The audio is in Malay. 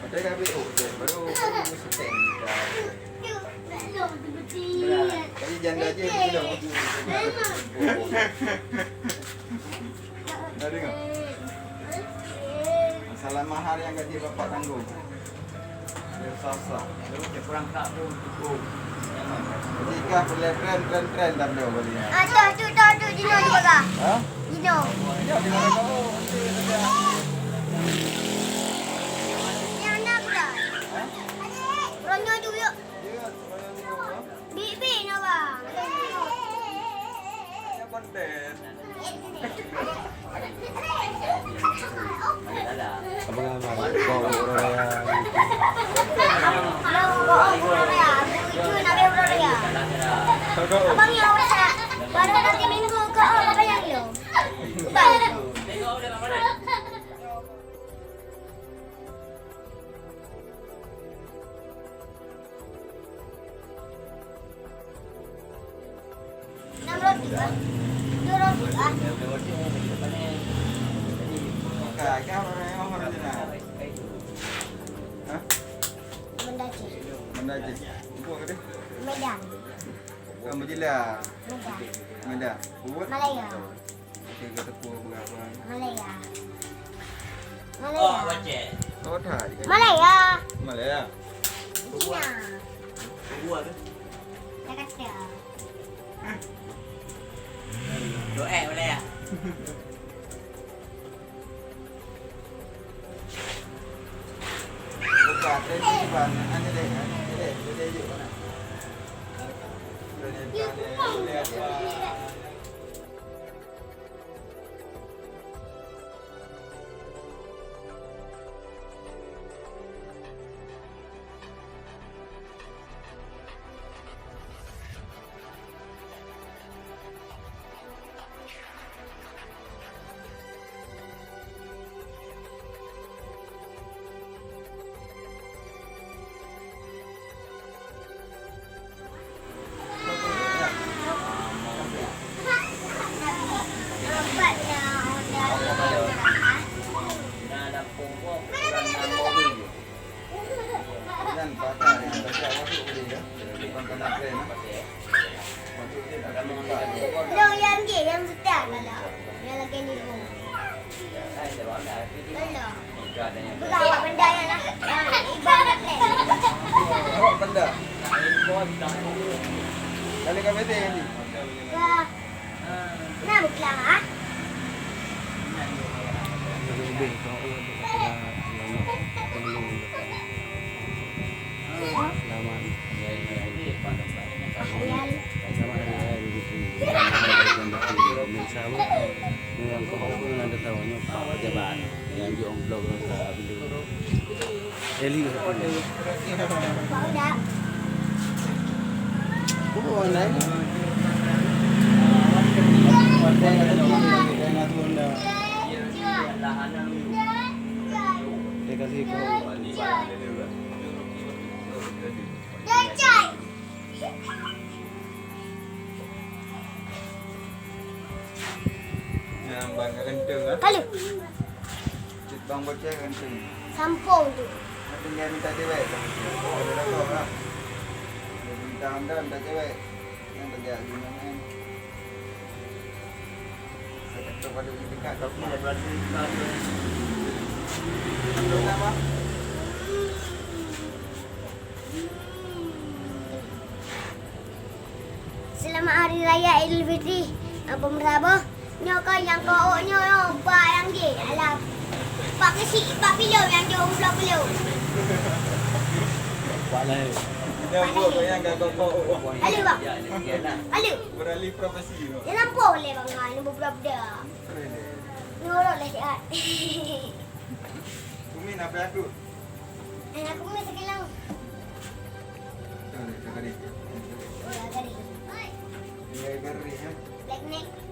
Ada KPU je, baru seteng kita. Kali janda aja gitu dong. Ada nggak? Masalah mahar yang gaji bapak tanggung. Dia susah. Dia kurang tak pun cukup. Jika boleh tren dah beliau beli. Tu Dino juga kah? Hah? Dino. Ya di mana kau? Yang nak dah. Ronyo tu yuk. Ya, Bibi nak bang. ya konten. Abang Ahmad bawa orang yang Yang bawa orang ya. Itu nak bawa orang ya. Abang yang orang ya. Baru nanti minggu ke apa yang yo? Bang. Enam roti ah. 2 roti ah. Kau orang mana? Hah? Mendaci. Mendaji. Buat ke? Medan. Kamu jelas. Medan. Medan. Buat. Malaya. Okey, kata pun berapa? Malaya. Oh, Malaya. baca. Oh, dah. Malaya. Malaya. Cina. Buat tu. Jakarta. Doa boleh ya? Buka tren ni bang. Ani deh, dia je mana? Dah ada pokok kurang 6 mobil. Dan patah yang baca waktu beli ya. Bukan kena tren. Waktu dia tak kena patah. Yang dia yang sedang lah. Yang lagi ni pun. Saya dah ada video. Alah. Enggak ada yang Bukan awak benda yang nak ibarat ni. Awak benda. handphone dah. Kali kau betul kan? Nak berkelang ah? lebih kau selamat Ayal. sama ada begitu sama yang kau pun ada tahunya Pak Pejabat yang di blog video Eli tu Pak udah. oh naik dia kasih kau Jajai. Yang bang kenceng ah. Kalau Bang bocah kenceng. sampung tu. Nanti dia minta cewek. Ada kau lah. Dia minta anda minta cewek. Yang terjadi mana? Saya kata pada dekat kau Ada berarti kalau apa? Selamat Hari Raya Aidilfitri. Apa meraba? Nyoka yang kau nyo pak yang dia. Alah. Pak kesi pak pilau yang dia ulah pilau. Pak Lai Dia buat kau yang kau. Halo bang. ya sekian lah. Halo. Beralih profesi tu. Dia lampu boleh bang kan budak-budak. Nyorok lah sihat. Umi nak apa aku? Aku mesti sekelang. Tuh, cakap dia. Oh, ya tadi. Dia geri ya. Black neck.